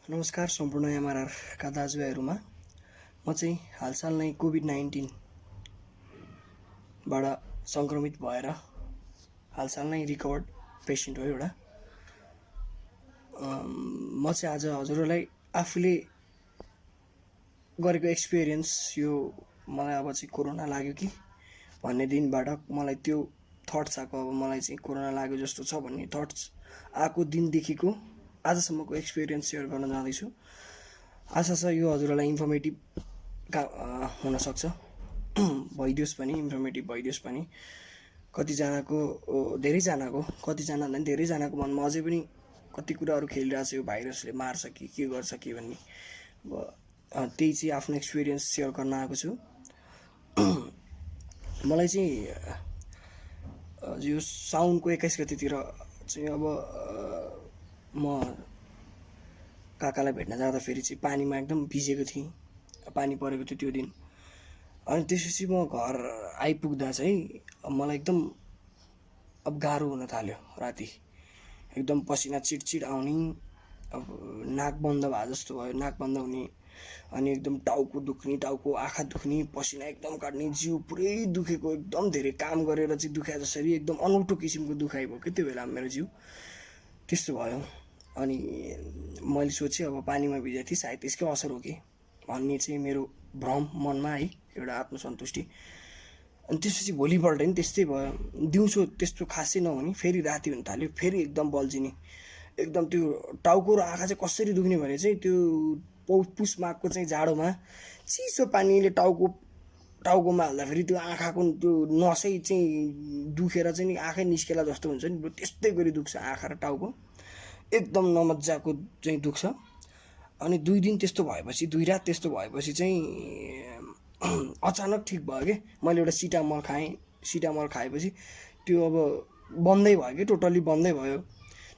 नमस्कार सम्पूर्ण एमआरआरका दाजुभाइहरूमा म चाहिँ हालसाल नै कोभिड-19बाट सङ्क्रमित भएर हालसाल नै रिकभर्ड पेसेन्ट हो एउटा। म चाहिँ आज हजुरहरूलाई आफूले गरेको एक्सपिरियन्स यो मलाई अब चाहिँ कोरोना लाग्यो कि भन्ने दिनबाट मलाई त्यो थट्स आएको, अब मलाई चाहिँ कोरोना लाग्यो जस्तो छ भन्ने थट्स आएको दिनदेखिको आजसम्मको एक्सपिरियन्स सेयर गर्न जाँदैछु। आशा छ यो हजुरहरूलाई इन्फर्मेटिभ हुनसक्छ, भइदियोस् पनि, इन्फर्मेटिभ भइदियोस् पनि। धेरैजनाको मनमा अझै पनि कति कुराहरू खेलिरहेको छ, यो भाइरसले मार्छ कि के गर्छ कि भन्ने। त्यही चाहिँ आफ्नो एक्सपिरियन्स सेयर गर्न आएको छु। मलाई चाहिँ यो साउनको 21 गतितिर चाहिँ अब म काकालाई भेट्न जाँदाखेरि चाहिँ पानीमा एकदम भिजेको थिएँ, पानी परेको थियो त्यो दिन। अनि त्यसपछि म घर आइपुग्दा चाहिँ मलाई एकदम अब गाह्रो हुन थाल्यो। राति एकदम पसिना चिडचिड आउने, अब नाक बन्द भए जस्तो भयो, नाक बन्द हुने, अनि एकदम टाउको दुख्ने, टाउको आँखा दुख्ने, पसिना एकदम काट्ने, जिउ पुरै दुखेको, एकदम धेरै काम गरेर चाहिँ दुखाए जसरी एकदम अनौठो किसिमको दुखाइ भयो कि त्यो बेला मेरो जिउ त्यस्तो भयो। अनि मैले सोचेँ अब पानीमा भिजेको थिएँ, सायद त्यसकै असर हो कि भन्ने चाहिँ मेरो भ्रम मनमा, है, एउटा आत्मसन्तुष्टि। अनि त्यसपछि भोलिपल्ट नि त्यस्तै भयो। दिउँसो त्यस्तो खासै नहुने, फेरि राति हुन थाल्यो, फेरि एकदम बल्झिने, एकदम त्यो टाउको र आँखा चाहिँ कसरी दुख्ने भने चाहिँ त्यो पुस माघको चाहिँ जाडोमा चिसो पानीले टाउकोमा हाल्दाखेरि त्यो आँखाको त्यो नसै चाहिँ दुखेर चाहिँ आँखै निस्केला जस्तो हुन्छ नि, त्यस्तै गरी दुख्छ आँखा र टाउको, एकदम नमजाको चाहिँ दुख्छ। अनि 2 दिन त्यस्तो भएपछि, 2 रात त्यस्तो भएपछि चाहिँ अचानक ठिक भयो कि। मैले एउटा सिटामल खाएँ, सिटामल खाएपछि त्यो अब बन्दै भयो कि, टोटल्ली बन्दै भयो।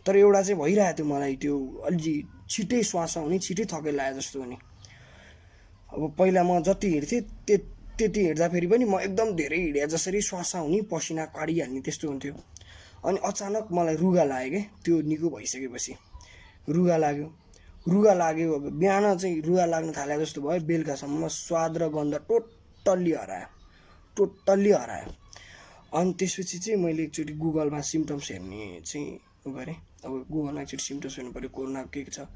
तर एउटा चाहिँ भइरहेको थियो मलाई, त्यो अलि छिटै श्वास आउने, छिटै थकै लागे जस्तो हुने। अब पहिला म जति हिँड्थेँ त्यति हिँड्दाखेरि पनि म एकदम धेरै हिँडे जसरी श्वास आउने, पसिना काडिहाल्ने त्यस्तो हुन्थ्यो। अनि अचानक मलाई रुगा लाग्यो कि, त्यो निको भइसकेपछि रुगा लाग्यो। अब बिहान चाहिँ रुगा लाग्न थाले जस्तो भयो, बेलुकासम्म स्वाद र गन्ध टोटल्ली हरायो। अनि त्यसपछि चाहिँ मैले एकचोटि गुगलमा सिम्टम्स हेर्ने चाहिँ गरेँ। अब गुगलमा एकचोटि सिम्टम्स हेर्नु पऱ्यो, कोरोना के छ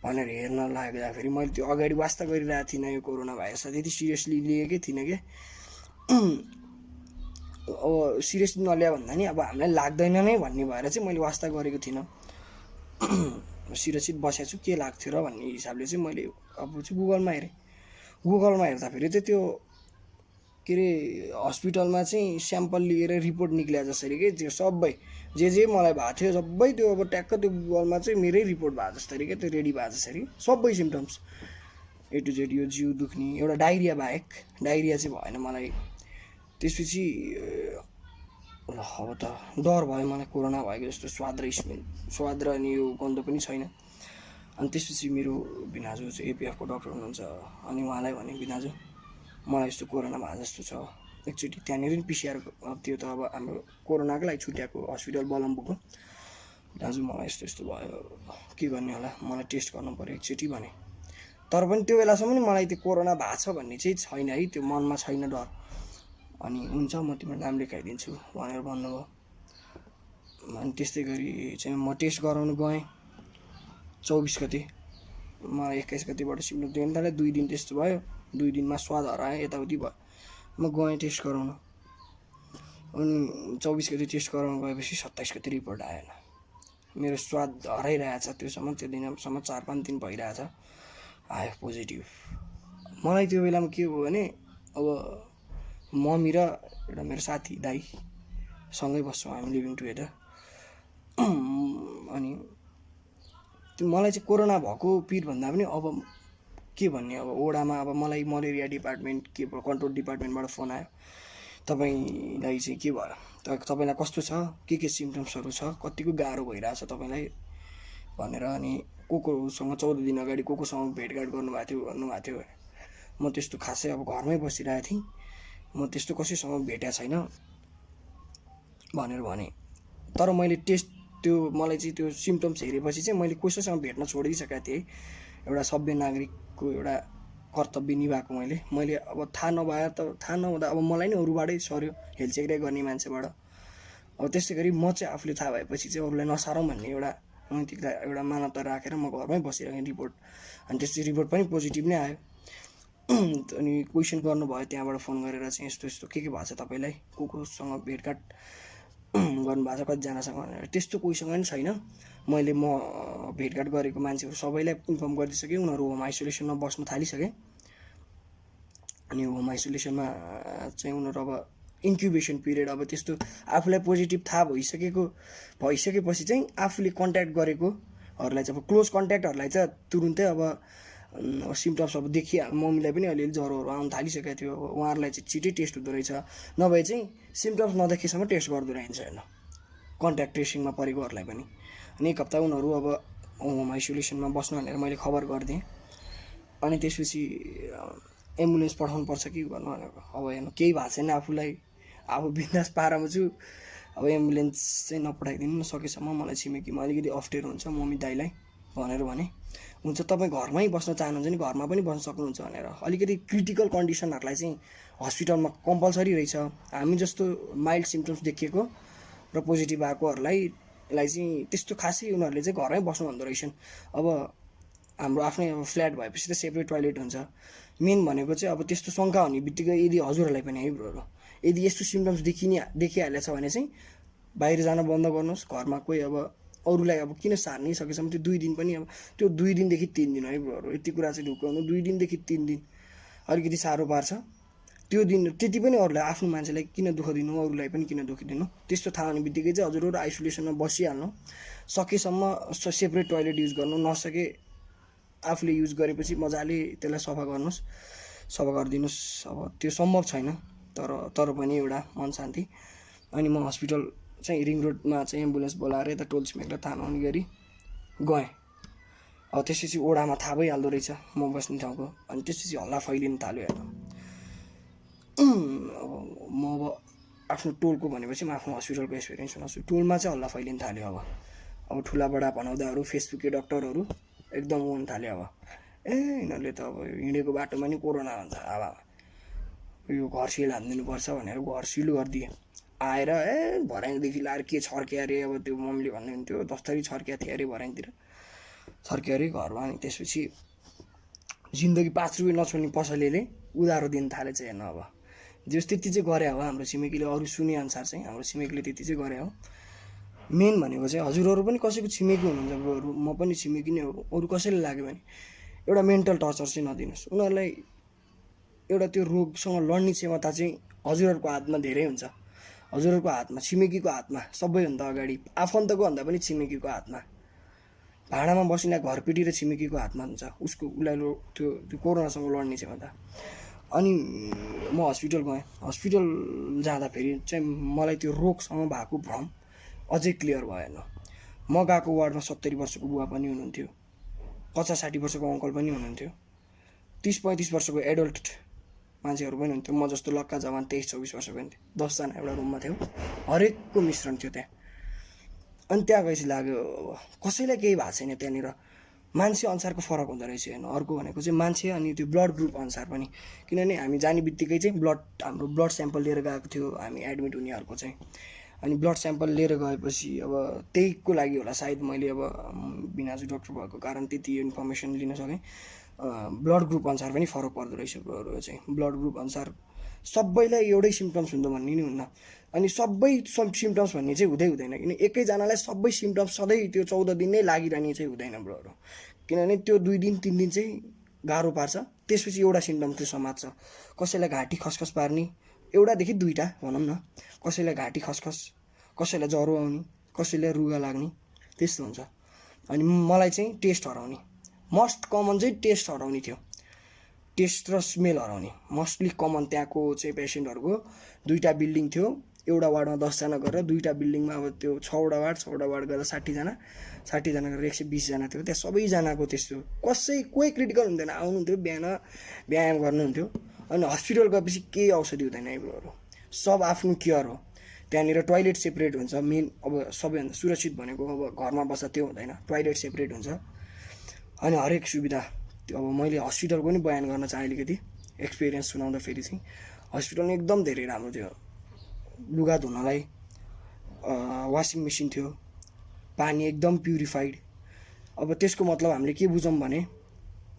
भनेर हेर्न लाग्दाखेरि मैले त्यो अगाडि वास्ता गरिरहेको थिइनँ, यो कोरोना भाइरसलाई त्यति सिरियसली लिएकै थिइनँ कि। अब सिरियसली नलिया भन्दा नि अब हामीलाई लाग्दैन नै भन्ने भएर चाहिँ मैले वास्ता गरेको थिइनँ। सिरसित बसेको छु, के लाग्थ्यो र भन्ने हिसाबले चाहिँ मैले अब चाहिँ गुगलमा हेरेँ। गुगलमा हेर्दाखेरि चाहिँ त्यो के अरे हस्पिटलमा चाहिँ स्याम्पल लिएर रिपोर्ट निक्लिया जसरी के, त्यो सबै जे मलाई भएको थियो सबै त्यो अब ट्याक्क त्यो गुगलमा चाहिँ मेरै रिपोर्ट भए जसरी के, त्यो रेडी भए जसरी सबै सिम्टम्स A to Z, यो जिउ दुख्ने, एउटा डाइरिया बाहेक, डाइरिया चाहिँ भएन मलाई। त्यसपछि अब त डर भयो मलाई, कोरोना भएको जस्तो स्वाद र अनि यो गन्ध पनि छैन। अनि त्यसपछि मेरो भिनाजु चाहिँ एपिएफको डक्टर हुनुहुन्छ, अनि उहाँलाई भने, भिनाजु मलाई यस्तो कोरोना भए जस्तो छ, एकचोटि त्यहाँनिर नि पिसिआर, त्यो त अब हाम्रो कोरोनाको लागि छुट्याएको हस्पिटल बलम्बुको, दाजु मलाई यस्तो भयो, के गर्ने होला, मलाई टेस्ट गर्नु पऱ्यो एकचोटि भने। तर पनि त्यो बेलासम्म नि मलाई त्यो कोरोना भएको छ भन्ने चाहिँ छैन, है, त्यो मनमा छैन डर। अनि हुन्छ म तिम्रो नाम लेखाइदिन्छु भनेर भन्नुभयो। अनि त्यस्तै गरी चाहिँ म टेस्ट गराउनु गएँ 24 गते। म 21 गतेबाट सिम्टम देख्न थालेँ, 2 दिन त्यस्तो भयो, 2 दिनमा स्वाद हरायो, यताउति भयो। म गएँ टेस्ट गराउनु, अनि 24 गते टेस्ट गराउनु गएपछि 27 गते रिपोर्ट आएन। मेरो स्वाद हराइरहेछ, त्यो दिनसम्म 4-5 दिन भइरहेछ, आयो पोजिटिभ। मलाई त्यो बेलामा के भयो भने, अब मम्मी र एउटा मेरो साथी दाइ सँगै बस्छौँ हामी, लिभिङ टुगेदर। अनि त्यो मलाई चाहिँ कोरोना भएको पिर भन्दा पनि अब के भन्ने, अब ओडामा अब मलाई मलेरिया डिपार्टमेन्ट के कन्ट्रोल डिपार्टमेन्टबाट फोन आयो, तपाईँलाई चाहिँ के भयो, तपाईँलाई कस्तो छ, के सिम्टम्सहरू छ, कतिको गाह्रो भइरहेछ तपाईँलाई भनेर। अनि कोसँग 14 दिन अगाडि कोसँग भेटघाट गर्नुभएको थियो। म त्यस्तो खासै अब घरमै बसिरहेको थिएँ, म त्यस्तो कसैसँग भेटेको छैन भनेर भने। तर मैले टेस्ट त्यो मलाई चाहिँ त्यो सिम्टम्स हेरेपछि चाहिँ मैले कसैसँग भेट्न छोडिदिइसकेको थिएँ। एउटा सभ्य नागरिकको एउटा कर्तव्य निभाएको मैले अब थाहा नहुँदा अब मलाई नै अरूबाटै सर्यो, हेल्थ चेक गर्ने मान्छेबाट। अब त्यस्तै गरी म चाहिँ आफूले थाहा भएपछि चाहिँ अरूलाई नसारौँ भन्ने एउटा नैतिकता एउटा मानवता राखेर म घरमै बसिरहेँ रिपोर्ट। अनि त्यसपछि रिपोर्ट पनि पोजिटिभ नै आयो। अनि क्वेसन गर्नुभयो त्यहाँबाट फोन गरेर चाहिँ यस्तो यस्तो के भएको छ तपाईँलाई, कोसँग भेटघाट गर्नुभएको छ, कतिजनासँग भनेर। त्यस्तो कोहीसँग पनि छैन। म भेटघाट गरेको मान्छेहरू सबैलाई इन्फर्म गरिदिइसकेँ। उनीहरू होम आइसोलेसनमा बस्न थालिसके। अनि होम आइसोलेसनमा चाहिँ उनीहरू अब इन्क्युबेसन पिरियड, अब त्यस्तो आफूलाई पोजिटिभ थाहा भइसकेपछि चाहिँ आफूले कन्ट्याक्ट गरेकोहरूलाई चाहिँ अब क्लोज कन्ट्याक्टहरूलाई चाहिँ तुरुन्तै अब सिम्टम्स अब देखिहाल्यो। मम्मीलाई पनि अलिअलि ज्वरोहरू आउनु थालिसकेको थियो। उहाँहरूलाई चाहिँ छिटै टेस्ट हुँदो रहेछ, नभए चाहिँ सिम्टम्स नदेखिसम्म टेस्ट गर्दो रहेछ होइन, कन्ट्याक्ट ट्रेसिङमा परेकोहरूलाई पनि। अनि एक हप्ता उनीहरू अब होम आइसोलेसनमा बस्नु भनेर मैले खबर गरिदिएँ। अनि त्यसपछि एम्बुलेन्स पठाउनु पर्छ कि भन्नु भनेर। अब हेर्नु केही भएको छैन आफूलाई, अब बिन्दास पारामा छु। अब एम्बुलेन्स चाहिँ नपठाइदिनु सकेसम्म, मलाई छिमेकीमा अलिकति अप्ठ्यारो हुन्छ, मम्मी दाइलाई भनेर भने। हुन्छ तपाईँ घरमै बस्न चाहनुहुन्छ नि घरमा पनि बस्न सक्नुहुन्छ भनेर। अलिकति क्रिटिकल कन्डिसनहरूलाई चाहिँ हस्पिटलमा कम्पलसरी रहेछ। हामी जस्तो माइल्ड सिम्टम्स देखिएको र पोजिटिभ आएकोहरूलाई चाहिँ त्यस्तो खासै उनीहरूले चाहिँ घरमै बस्नु भन्दो रहेछन्। अब हाम्रो आफ्नै अब फ्ल्याट भएपछि त सेपरेट टोइलेट हुन्छ। मेन भनेको चाहिँ अब त्यस्तो शङ्का हुने बित्तिकै यदि हजुरहरूलाई पनि है ब्रोहरू, यदि यस्तो सिम्टम्स देखिहालेछ भने चाहिँ बाहिर जान बन्द गर्नुहोस्। घरमा कोही अब अरूलाई अब किन सार्नै सकेसम्म त्यो 2 दिन पनि, अब त्यो 2 दिनदेखि 3 दिन है ब्रोहरू, यति कुरा चाहिँ ढुकाउनु। 2 दिनदेखि 3 दिन अलिकति साह्रो पार्छ। त्यो दिन त्यति पनि अरूलाई, आफ्नो मान्छेलाई किन दुःख दिनु, अरूलाई पनि किन दुःख दिनु। त्यस्तो थाहा हुने बित्तिकै चाहिँ हजुरहरू आइसोलेसनमा बसिहाल्नु। सकेसम्म सेपरेट टोइलेट युज गर्नु, नसके आफूले युज गरेपछि मजाले त्यसलाई सफा गर्नुहोस्, सफा गरिदिनुहोस्। अब त्यो सम्भव छैन, तर पनि एउटा मन शान्ति। अनि म हस्पिटल चाहिँ रिङ रोडमा चाहिँ एम्बुलेन्स बोलाएर यता टोल छिमेकलाई थाहा नहुने गरी गएँ। अब त्यसपछि ओडामा थाहा भइहाल्दो रहेछ म बस्ने ठाउँको। अनि त्यसपछि हल्ला फैलिन थाल्यो हेर्नु। अब आफ्नो टोलको भनेपछि म आफ्नो हस्पिटलको एक्सपिरियन्स सुनाउँछु। टोलमा चाहिँ हल्ला फैलिन थाल्यो। अब ठुला बडा भनाउँदाहरू, फेसबुके डक्टरहरू एकदम हुन थाल्यो। अब यिनीहरूले त अब हिँडेको बाटोमा नि कोरोना हुन्छ, अब यो घर सिल हानिदिनुपर्छ भनेर घर सिल गरिदिए। आएर भर्याङदेखि लाएर के छर्क्यो अरे, अब त्यो मम्मीले भन्दै हुन्थ्यो दस्तरी छर्क्या थियो अरे, भर्याङतिर छर्क्यो अरे घरमा। अनि त्यसपछि जिन्दगी 5 रुपियाँ नछोड्ने पसलेले उधारो दिन थालेछ हेर्नु। अब जस त्यति चाहिँ गरे हो हाम्रो छिमेकीले, अरू सुने अनुसार चाहिँ हाम्रो छिमेकीले त्यति चाहिँ गरे हो। मेन भनेको चाहिँ हजुरहरू पनि कसैको छिमेकी हुनुहुन्छ ब्रोहरू, म पनि छिमेकी नै हो। अरू कसैले लाग्यो भने एउटा मेन्टल टर्चर चाहिँ नदिनुहोस्। उनीहरूलाई एउटा त्यो रोगसँग लड्ने क्षमता चाहिँ हजुरहरूको हातमा धेरै हुन्छ। हजुरहरूको हातमा, छिमेकीको हातमा सबैभन्दा अगाडि, आफन्तको भन्दा पनि छिमेकीको हातमा। भाडामा बसिना घरपेटी र छिमेकीको हातमा हुन्छ उसलाई त्यो कोरोनासँग लड्ने क्षमता। अनि म हस्पिटल गएँ। हस्पिटल जाँदाखेरि चाहिँ मलाई त्यो रोगसँग भएको भ्रम अझै क्लियर भएन। म गएको वार्डमा 70 वर्षको बुवा पनि हुनुहुन्थ्यो, 50-60 वर्षको अङ्कल पनि हुनुहुन्थ्यो, 30-35 वर्षको एडल्ट मान्छेहरू पनि हुन्थ्यो। म जस्तो लक्का जवान 23-24 वर्षको पनि थियो। 10 जना एउटा रुममा थियो, हरेकको मिश्रण थियो त्यहाँ। अनि त्यहाँ गएपछि लाग्यो कसैलाई केही भएको छैन त्यहाँनिर। मान्छे अनुसारको फरक हुँदो रहेछ हेर्नु। अर्को भनेको चाहिँ मान्छे अनि त्यो ब्लड ग्रुप अनुसार पनि, किनभने हामी जाने बित्तिकै चाहिँ हाम्रो ब्लड स्याम्पल लिएर गएको थियो हामी एडमिट हुनेहरूको चाहिँ। अनि ब्लड स्याम्पल लिएर गएपछि अब त्यहीको लागि होला सायद मैले अब बिनाजु डक्टर भएको कारण त्यति इन्फर्मेसन लिन सकेँ। ब्लड ग्रुप अनुसार पनि फरक पर्दो रहेछ ब्रोहरू चाहिँ। ब्लड ग्रुप अनुसार सबैलाई एउटै सिम्टम्स हुँदो भन्ने नि हुन्न। अनि सबै सिम्टम्स भन्ने चाहिँ हुँदैन, किन एकैजनालाई सबै सिम्टम्स सधैँ त्यो 14 दिन नै लागिरहने चाहिँ हुँदैन ब्रोहरू। किनभने त्यो 2 दिन 3 दिन चाहिँ गाह्रो पार्छ, त्यसपछि एउटा सिम्टम्सले समात्छ। कसैलाई घाँटी खसखस पार्ने, एउटादेखि 2टा भनौँ न, कसैलाई घाँटी खसखस, कसैलाई ज्वरो आउने, कसैलाई रुगा लाग्ने, त्यस्तो हुन्छ। अनि मलाई चाहिँ टेस्ट हराउने, मोस्ट कमन चाहिँ टेस्ट हराउने थियो। टेस्ट र स्मेल हराउने मोस्टली कमन त्यहाँको चाहिँ पेसेन्टहरूको। 2टा बिल्डिङ थियो, एउटा वार्डमा 10 जना गरेर, 2टा बिल्डिङमा अब त्यो 6वटा वार्ड गरेर 60 जना गरेर 120 जना थियो। त्यहाँ सबैजनाको त्यस्तो, कोही क्रिटिकल हुँदैन, आउनुहुन्थ्यो बिहान व्यायाम गर्नुहुन्थ्यो। अनि हस्पिटल गएपछि केही औषधि हुँदैन है ब्रोहरू, सब आफ्नो केयर हो। त्यहाँनिर टोइलेट सेपरेट हुन्छ। मेन अब सबैभन्दा सुरक्षित भनेको अब घरमा बस्दा त्यो हुँदैन, टोइलेट सेपरेट हुन्छ। अनि हरेक सुविधा त्यो अब मैले हस्पिटलको नि बयान गर्न चाहेँ अलिकति एक्सपिरियन्स सुनाउँदाखेरि चाहिँ हस्पिटल एकदम धेरै राम्रो थियो। लुगा धुनलाई वासिङ मेसिन थियो, पानी एकदम प्युरिफाइड। अब त्यसको मतलब हामीले के बुझौँ भने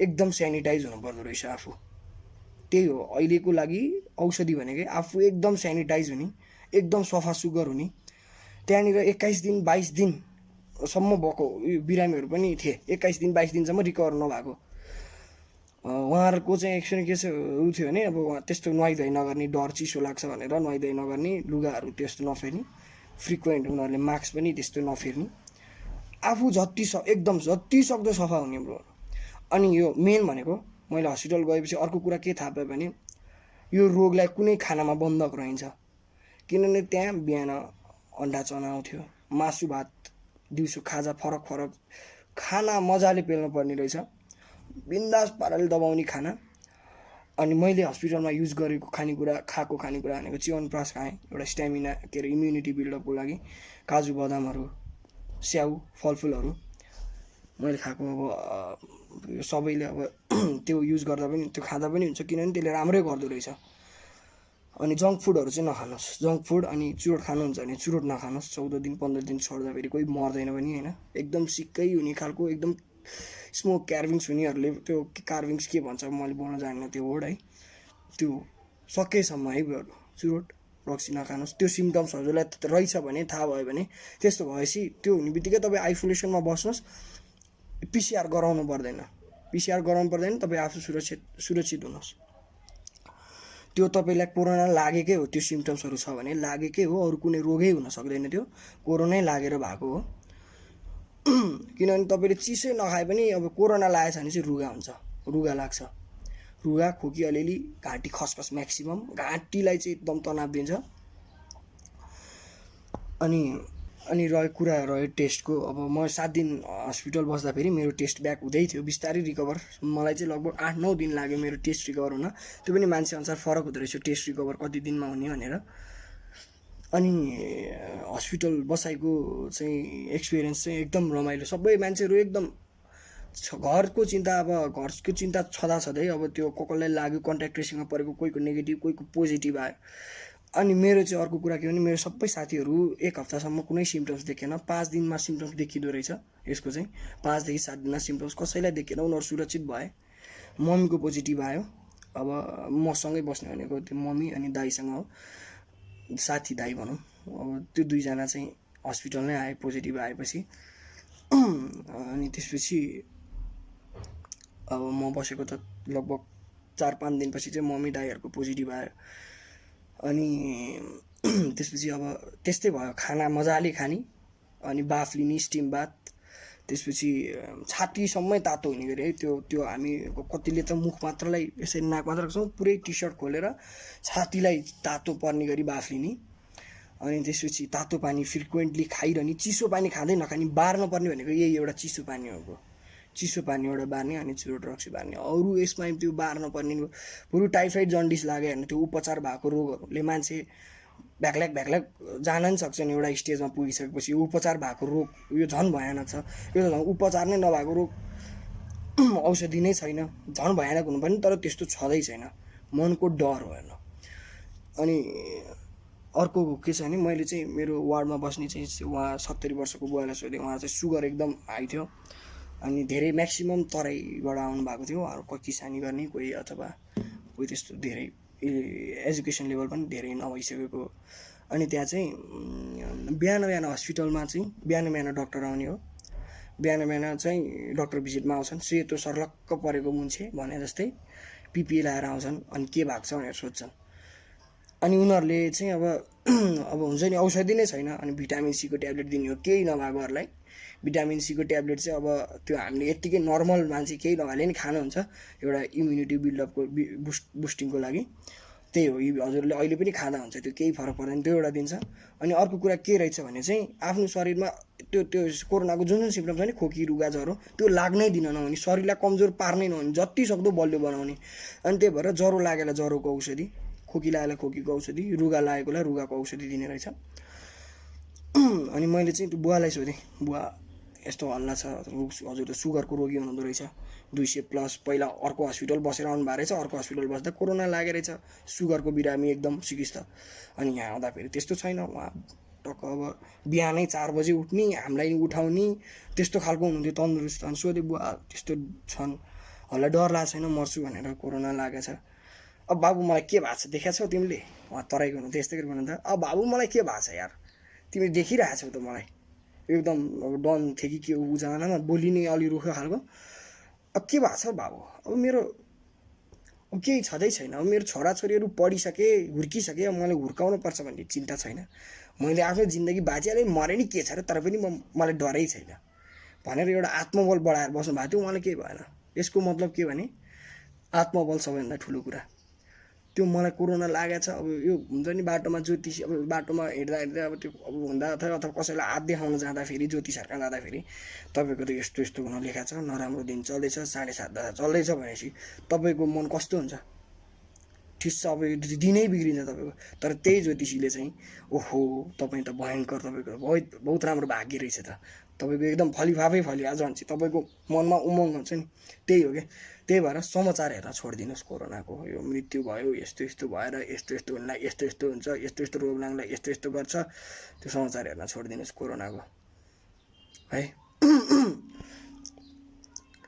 एकदम सेनिटाइज हुनुपर्दो रहेछ आफू। त्यही हो अहिलेको लागि औषधि भनेकै आफू एकदम सेनिटाइज हुने, एकदम सफा सुग्घर हुने। त्यहाँनिर 21 दिन 22 दिनसम्म भएको बिरामीहरू पनि थिए, 21 दिन 22 दिनसम्म रिकभर नभएको। उहाँहरूको चाहिँ एक्सपिरियन्स के छ थियो भने अब त्यस्तो नुहाइधुवाइ नगर्ने, डर चिसो लाग्छ भनेर नुहाइधुवाइ नगर्ने, लुगाहरू त्यस्तो नफेर्ने, फ्रिक्वेन्ट उनीहरूले मास्क पनि त्यस्तो नफेर्ने, आफू एकदम जति सक्दो सफा हुने ब्रो। अनि यो मेन भनेको मैले हस्पिटल गएपछि अर्को कुरा के थाहा पाएँ भने यो रोगलाई कुनै खानामा बन्धक रहन्छ। किनभने त्यहाँ बिहान अन्डा चना आउँथ्यो, मासु भात, दिउँसो खाजा फरक फरक खाना मजाले पेल्नु पर्ने रहेछ, बिन्दास पाराले दबाउने खाना। अनि मैले हस्पिटलमा युज गरेको खाएको खानेकुरा भनेको च्यवनप्रास खाएँ, एउटा स्ट्यामिना के अरे इम्युनिटी बिल्डअपको लागि, काजु बदामहरू, स्याउ, फलफुलहरू मैले खाएको। अब सबैले अब त्यो युज गर्दा पनि त्यो खाँदा पनि हुन्छ, किनभने त्यसले राम्रै गर्दो रहेछ। अनि जङ्क फुडहरू चाहिँ नखानुहोस्, जङ्क फुड। अनि चुरोट खानुहुन्छ भने चुरोट नखानुहोस्, 14 दिन 15 दिन छोड्दा फेरि कोही मर्दैन पनि होइन, एकदम सिक्कै हुने खालको, एकदम स्मोक कार्भिङ्स हुनेहरूले त्यो कार्भिङ्स के भन्छ मैले बोल्न जान्दिनँ त्यो वर्ड है, त्यो सकेसम्म है चुरोट रक्सी नखानुहोस्। त्यो सिम्टम्सहरूलाई रहेछ भने थाहा भयो भने त्यस्तो भएपछि त्यो हुने बित्तिकै तपाईँ आइसोलेसनमा बस्नुहोस्, पिसिआर गराउनु पर्दैन, तपाईँ आफू सुरक्षित हुनुहोस्। त्यो तपाईँलाई कोरोना लागेकै हो, त्यो सिम्टम्सहरू छ भने लागेकै हो, अरू कुनै रोगै हुन सक्दैन, त्यो कोरोनै लागेर भएको हो। किनभने तपाईँले चिसै नखाए पनि अब कोरोना लागेछ भने चाहिँ रुगा लाग्छ, रुगा खोकी अलिअलि, घाँटी खसखस म्याक्सिमम, घाँटीलाई चाहिँ एकदम तनाव दिन्छ। अनि रह्यो टेस्टको। अब म 7 दिन हस्पिटल बस्दाखेरि मेरो टेस्ट ब्याक हुँदै थियो, बिस्तारै रिकभर। मलाई चाहिँ लगभग 8-9 दिन लाग्यो मेरो टेस्ट रिकभर हुन। त्यो पनि मान्छे अनुसार फरक हुँदो रहेछ टेस्ट रिकभर कति दिनमा हुने भनेर। अनि हस्पिटल बसाइको चाहिँ एक्सपिरियन्स चाहिँ एकदम रमाइलो। सबै मान्छेहरू एकदम घरको चिन्ता छँदै अब त्यो कसलाई लाग्यो, कन्ट्याक्ट ट्रेसिङमा परेको, कोहीको नेगेटिभ कोहीको पोजिटिभ आयो। अनि मेरो चाहिँ अर्को कुरा के भने मेरो सबै साथीहरू 1 हप्तासम्म कुनै सिम्टम्स देखेन, 5 दिनमा सिम्टम्स देखिँदो रहेछ यसको चाहिँ। 5 देखि 7 दिनमा सिम्टम्स कसैलाई देखेन, उनीहरू सुरक्षित भए। मम्मीको पोजिटिभ आयो, अब मसँगै बस्ने भनेको त्यो मम्मी अनि दाइसँग हो, साथी दाइ भनौँ। अब त्यो 2 जना चाहिँ हस्पिटल नै आए पोजिटिभ आएपछि। अनि त्यसपछि अब म बसेको त लगभग 4-5 दिनपछि चाहिँ मम्मी दाइहरूको पोजिटिभ आयो। अनि त्यसपछि अब त्यस्तै भयो, खाना मजाले खाने, अनि बाफ लिने, स्टिम बाथ। त्यसपछि छातीसम्मै तातो हुने गरी है, त्यो हामी कतिले त मुख मात्रलाई यसरी नाक मात्र राख्छौँ, पुरै टी सर्ट खोलेर छातीलाई तातो पर्ने गरी बाफ लिने। अनि त्यसपछि तातो पानी फ्रिक्वेन्टली खाइरहने, चिसो पानी खाँदै नखाने। बार्न पर्ने भनेको यही एउटा चिसो पानी हो, चिसो पानी एउटा बार्ने अनि चुरोट रक्सी बार्ने। अरू यसमा त्यो बार्न पर्ने बरु टाइफाइड जन्डिस लाग्यो भने त्यो उपचार भएको रोगहरूले मान्छे भ्याक्ल्याक जान नि सक्छ नि एउटा स्टेजमा पुगिसकेपछि। उपचार भएको रोग यो झन् भयानक छ, यो त उपचार नै नभएको रोग, औषधि नै छैन, झन् भयानक हुनुपर्ने, तर त्यस्तो छँदै छैन, मनको डर हो हेर्नु। अनि अर्को के छ भने मैले चाहिँ मेरो वार्डमा बस्ने चाहिँ उहाँ 70 वर्षको बुवालाई सोधेँ, उहाँ चाहिँ सुगर एकदम हाई थियो। अनि धेरै म्याक्सिमम तराईबाट आउनु भएको थियो उहाँहरू, कोही किसानी गर्ने, कोही त्यस्तो धेरै एजुकेसन लेभल पनि धेरै नभइसकेको। अनि त्यहाँ चाहिँ बिहान हस्पिटलमा चाहिँ बिहान डक्टर आउने हो, बिहान चाहिँ डक्टर भिजिटमा आउँछन्, सेतो सर्लक्क परेको मुन्छे भने जस्तै पिपी लाएर आउँछन्, अनि के भएको छ भनेर सोध्छन्। अनि उनीहरूले चाहिँ अब हुन्छ नि औषधि नै छैन, अनि भिटामिन सीको ट्याब्लेट दिने हो केही नभएकोहरूलाई। भिटामिन सीको ट्याब्लेट चाहिँ अब त्यो हामीले यत्तिकै नर्मल मान्छे केही नभएले नि खानुहुन्छ, एउटा इम्युनिटी बिल्डअपको बुस्टिङको लागि। त्यही हो, हजुरले अहिले पनि खाँदा हुन्छ, त्यो केही फरक पर्दैन, त्यो एउटा दिन्छ। अनि अर्को कुरा के रहेछ भने चाहिँ आफ्नो शरीरमा त्यो कोरोनाको जुन सिम्टम्स छ नि, खोकी रुगा ज्वरो, त्यो लाग्नै दिन नहुने, शरीरलाई कमजोर पार्नै नहुने, जति सक्दो बलियो बनाउने। अनि त्यही भएर ज्वरो लागेर ज्वरोको औषधि, खोकी लागेलाई खोकीको औषधि, रुगा लागेकोलाई रुगाको औषधि दिने रहेछ। अनि मैले चाहिँ त्यो बुवालाई सोधेँ, बुवा यस्तो हल्ला छ, हजुर त सुगरको रोगी हुनुहुँदो रहेछ, 200+ पहिला अर्को हस्पिटल बसेर आउनु भएको रहेछ, अर्को हस्पिटल बस्दा कोरोना लागेको रहेछ, सुगरको बिरामी एकदम सिकिस्त। अनि यहाँ आउँदाखेरि त्यस्तो छैन, उहाँ टक्क अब बिहानै 4 बजे उठ्ने, हामीलाई उठाउने, त्यस्तो खालको हुनुहुन्थ्यो, तन्दुरुस्त। अनि सोधेँ बुवा त्यस्तो छन्, हल्ला डर लाग्छ छैन मर्छु भनेर, कोरोना लागेको छ। अब बाबु मलाई के भएको छ देखाएको छौ तिमीले? उहाँ तराईको हुनुहुन्थ्यो, यस्तै गरी भन्नुहुन्थ्यो, अब बाबु मलाई के भएको छ यार, तिमीले देखिरहेछौ त मलाई, एकदम अब डन थियो कि के ऊ जमानामा बोलिने अलि रुखो खालको। अब के भएको छ बाबु, अब मेरो अब केही छँदै छैन, अब मेरो छोराछोरीहरू पढिसके, हुर्किसके, अब मैले हुर्काउनु पर्छ भन्ने चिन्ता छैन, मैले आफ्नो जिन्दगी बाँचिहालेँ, मरे नि के छ र, तर पनि मलाई डरै छैन भनेर एउटा आत्मबल बढाएर बस्नु भएको थियो। उहाँले केही भएन। यसको मतलब के भने आत्मबल सबैभन्दा ठुलो कुरा। त्यो मलाई कोरोना लागेको छ, अब यो हुन्छ नि बाटोमा ज्योतिष, अब बाटोमा हिँड्दा हिँड्दै अब त्यो अब हुँदा अथवा कसैलाई हात देखाउन जाँदाखेरि, ज्योतिषहरूका जाँदाखेरि तपाईँको त यस्तो यस्तो हुन लेखाएको छ, नराम्रो दिन चल्दैछ, 7:30 चल्दैछ भनेपछि तपाईँको मन कस्तो हुन्छ, ठिस अब दिनै बिग्रिन्छ तपाईँको। तर त्यही ज्योतिषीले चाहिँ ओहो तपाईँ त भयङ्कर, तपाईँको बहुत राम्रो भाग्य रहेछ त, तपाईँको एकदम फलिफापै फलिहाल्छ भन्छ, तपाईँको मनमा उमङ्ग हुन्छ नि, त्यही हो क्या। त्यही भएर समाचार हेर्न छोडिदिनुहोस्। कोरोनाको यो मृत्यु भयो, यस्तो यस्तो भएर यस्तो यस्तो हुनलाई यस्तो यस्तो हुन्छ, यस्तो यस्तो रोग लाग्नलाई यस्तो यस्तो गर्छ, त्यो समाचार हेर्न छोडिदिनुहोस् कोरोनाको है।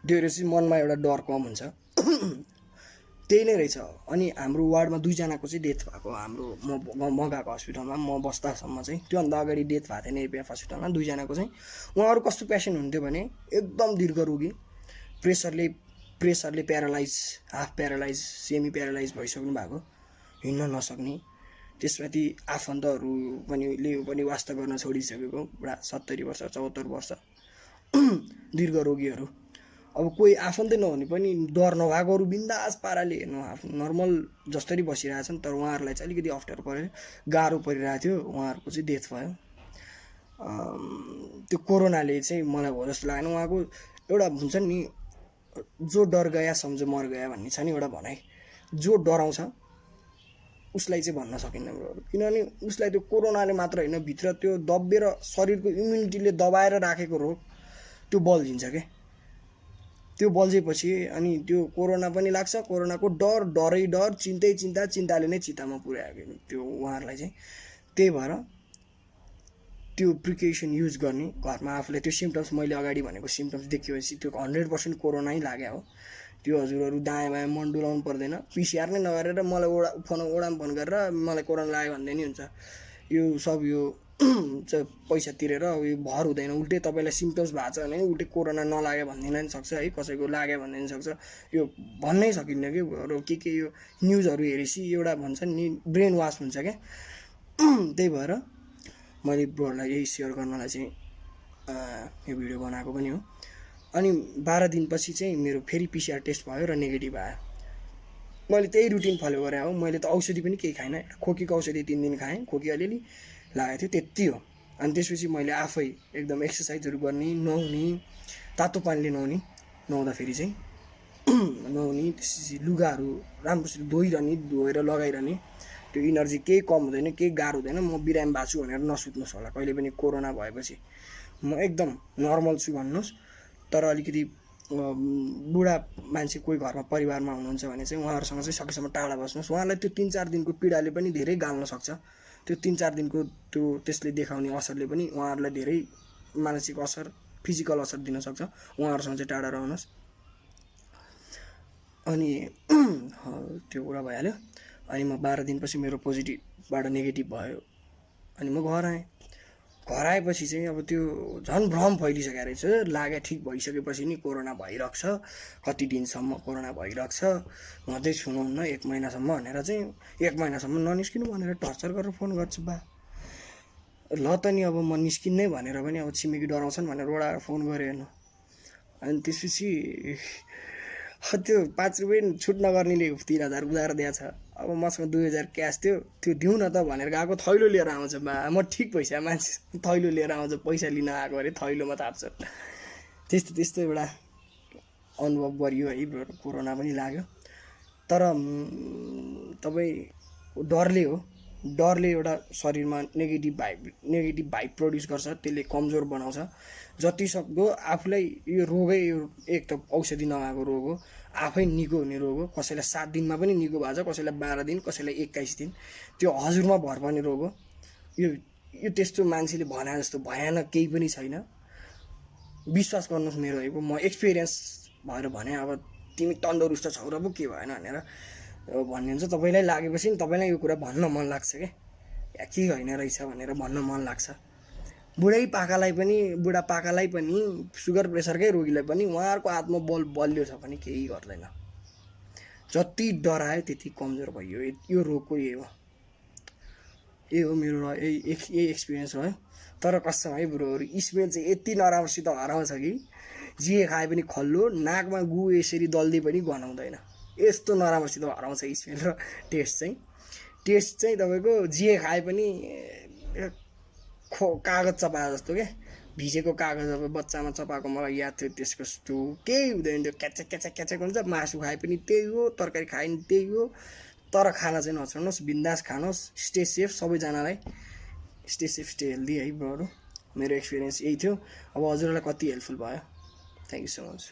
त्यो चाहिँ मनमा एउटा डर कम हुन्छ, त्यही नै रहेछ। अनि हाम्रो वार्डमा 2जनाको चाहिँ डेथ भएको, हाम्रो म गएको हस्पिटलमा, म बस्दासम्म चाहिँ, त्योभन्दा अगाडि डेथ भएको थिएन एपिएफ हस्पिटलमा 2जनाको चाहिँ। उहाँहरू कस्तो पेसेन्ट हुन्थ्यो भने एकदम दीर्घ रोगी, प्रेसरले paralyse, half paralyse, semi paralyse भइसक्नु भएको, हिँड्न नसक्ने, त्यसमाथि आफन्तहरू पनि वास्ता गर्न छोडिसकेको, बुढा 70 वर्ष 74 वर्ष दीर्घ रोगीहरू। अब कोही आफन्तै नहुने पनि डर नभएकोहरू बिन्दास पाराले हेर्नु आफ्नो नर्मल जसरी बसिरहेछन्, तर उहाँहरूलाई चाहिँ अलिकति अप्ठ्यारो पऱ्यो, गाह्रो परिरहेको थियो, उहाँहरूको चाहिँ डेथ भयो। त्यो कोरोनाले चाहिँ मलाई हो जस्तो लागेन। उहाँको एउटा हुन्छ नि, जो डर गया सम्झ मर गया भन्ने छ नि एउटा भनाइ, जो डराउँछ उसलाई चाहिँ भन्न सकिन्न ब्रो, किनभने उसलाई त्यो कोरोनाले मात्र होइन, भित्र त्यो दबिएर शरीरको इम्युनिटीले दबाएर राखेको रोग त्यो बल्झिन्छ क्या। त्यो बल्झेपछि अनि त्यो कोरोना पनि लाग्छ, कोरोनाको डरै डर, चिन्ताले नै चितामा पुर्याएको त्यो उहाँहरूलाई चाहिँ। त्यही भएर त्यो प्रिकसन युज गर्ने, घरमा आफूले त्यो सिम्पटम्स, मैले अगाडि भनेको सिम्पटम्स देखिएपछि त्यो 100% कोरोना नै लाग्यो हो, त्यो हजुरहरू दायाँ बायाँ मन डुलाउनु पर्दैन, पिसिआर नै नगरेर मलाई ओडाम फोन गरेर मलाई कोरोना लाग्यो भन्दै नि हुन्छ। यो सब यो पैसा तिरेर यो भर हुँदैन, उल्टै तपाईँलाई सिम्पटम्स भएको छ भने उल्टै कोरोना नलाग्यो भनिदिन नि सक्छ है, कसैको लाग्यो भनिदिन सक्छ, यो भन्नै सकिन्न कि के यो न्युजहरू हेरेपछि एउटा भन्छ नि ब्रेन वास हुन्छ क्या। त्यही भएर मैले ब्रोहरूलाई यही सेयर गर्नलाई चाहिँ यो भिडियो बनाएको पनि हो। अनि 12 दिनपछि चाहिँ मेरो फेरि पिसिआर टेस्ट भयो र नेगेटिभ आयो। मैले त्यही रुटिन फलो गरेँ हो, मैले त औषधि पनि केही खाइनँ, खोकीको औषधि 3 दिन खाएँ, खोकी अलिअलि लागेको थियो त्यति हो। अनि त्यसपछि मैले आफै एकदम एक्सर्साइजहरू गर्ने, नुहाउने, तातो पानीले नुहाउँदाखेरि चाहिँ नुहाउने, त्यसपछि लुगाहरू राम्रोसित धोएर लगाइरहने, त्यो इनर्जी केही कम हुँदैन, केही गाह्रो हुँदैन। म बिरामी भएको छु भनेर नसुत्नुहोस् होला कहिले पनि कोरोना भएपछि, म एकदम नर्मल छु भन्नुहोस्। तर अलिकति बुढा मान्छे कोही घरमा परिवारमा हुनुहुन्छ भने चाहिँ उहाँहरूसँग चाहिँ सकेसम्म टाढा बस्नुहोस्। उहाँलाई त्यो 3-4 दिनको पीडाले पनि धेरै गाल्न सक्छ, त्यो 3-4 दिनको त्यो त्यसले देखाउने असरले पनि उहाँहरूलाई धेरै मानसिक असर, फिजिकल असर दिन सक्छ। उहाँहरूसँग चाहिँ टाढा रहनुहोस्। अनि त्यो कुरा भइहाल्यो। अनि म 12 दिनपछि मेरो पोजिटिभबाट नेगेटिभ भयो, अनि म घर आएँ। घर आएपछि चाहिँ अब त्यो झन् भ्रम फैलिसकेको रहेछ, लाग्यो ठिक भइसकेपछि नि कोरोना भइरहेको छ, कति दिनसम्म कोरोना भइरहेको छ, म चाहिँ सुनाउन 1 महिनासम्म भनेर चाहिँ 1 महिनासम्म ननिस्किनु भनेर टर्चर गरेर फोन गर्छु बा। ल त नि अब म निस्किन्नै भनेर पनि अब छिमेकी डराउँछन् भनेर ओडाएर फोन गरेँ हेर्नु। अनि त्यसपछि त्यो 5 रुपियाँ छुट नगर्नेले 3000 उधार दिएछ, अब मसँग 2000 क्यास थियो, त्यो दिउँ न त भनेर गएको, थैलो लिएर आउँछ बा। म ठिक भइसक्यो, मान्छे थैलो लिएर आउँछ, पैसा लिन आएको अरे थैलोमा थाप्छ। त्यस्तो एउटा अनुभव गरियो है, कोरोना पनि लाग्यो। तर तपाईँ डरले हो, डरले एउटा शरीरमा नेगेटिभ भाइब प्रड्युस गर्छ, त्यसले कमजोर बनाउँछ। जतिसक्दो आफूलाई यो रोगै एक त औषधि नभएको रोग हो, आफै निको हुने रोग हो। कसैलाई 7 दिनमा पनि निको भएको छ, कसैलाई 12 दिन, कसैलाई 21 दिन। त्यो हजुरमा भर पर्ने रोग हो यो। यो त्यस्तो मान्छेले भने जस्तो भयानक केही पनि छैन, विश्वास गर्नुहोस् मेरो है। म एक्सपिरियन्स भएर भने, अब तिमी तन्दुरुस्त छौ र पो के भएन भनेर भन्नुहुन्छ। तपाईँलाई लागेपछि नि तपाईँलाई यो कुरा भन्न मन लाग्छ क्या, या के होइन रहेछ भनेर भन्न मन लाग्छ। बुढापाकालाई पनि सुगर प्रेसरकै रोगीलाई पनि उहाँहरूको आत्मबल बलियो छ भने केही गर्दैन। जति डरायो त्यति कमजोर भयो। यो रोगको यही हो, मेरो यही एक्सपिरियन्स रह्यो। तर कसम है ब्रोहरू, स्मेल चाहिँ यति नराम्रोसित हराउँछ कि जे खाए पनि खल्लो, नाकमा गु यसरी दल्दै पनि गनाउँदैन, यस्तो नराम्रोसित हराउँछ स्मेल र टेस्ट चाहिँ तपाईँको जे खाए पनि कागज चपाए जस्तो क्या, भिजेको कागज। अब बच्चामा चपाएको मलाई याद थियो, त्यसको केही हुँदैन, त्यो क्याचेक हुन्छ। मासु खाए पनि त्यही हो, तरकारी खाए पनि त्यही हो। तर खाना चाहिँ नछोड्नुहोस्, बिन्दास खानुहोस्, स्टे सेफ। सबैजनालाई स्टे सेफ, स्टे हेल्दी है ब्रोहरू। मेरो एक्सपिरियन्स यही थियो। अब हजुरहरूलाई कति हेल्पफुल भयो, थ्याङ्क यू सो मच।